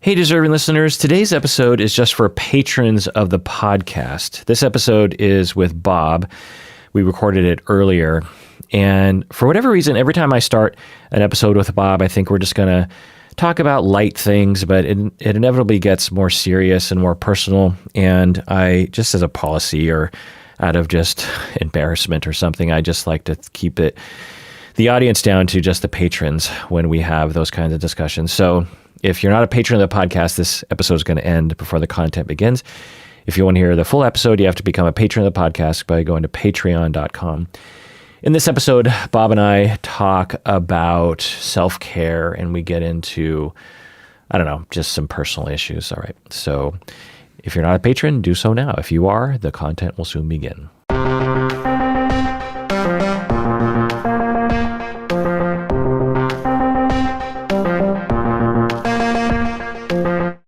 Hey, deserving listeners. Today's episode is just for patrons of the podcast. This episode is with Bob. We recorded it earlier. And for whatever reason, every time I start an episode with Bob, I think we're just going to talk about light things, but it inevitably gets more serious and more personal. And I, just as a policy or out of just embarrassment or something, I just like to keep the audience down to just the patrons when we have those kinds of discussions. So if you're not a patron of the podcast, this episode is going to end before the content begins. If you want to hear the full episode, you have to become a patron of the podcast by going to patreon.com. In this episode, Bob and I talk about self-care, and we get into, just some personal issues. All right. So if you're not a patron, do so now. If you are, the content will soon begin.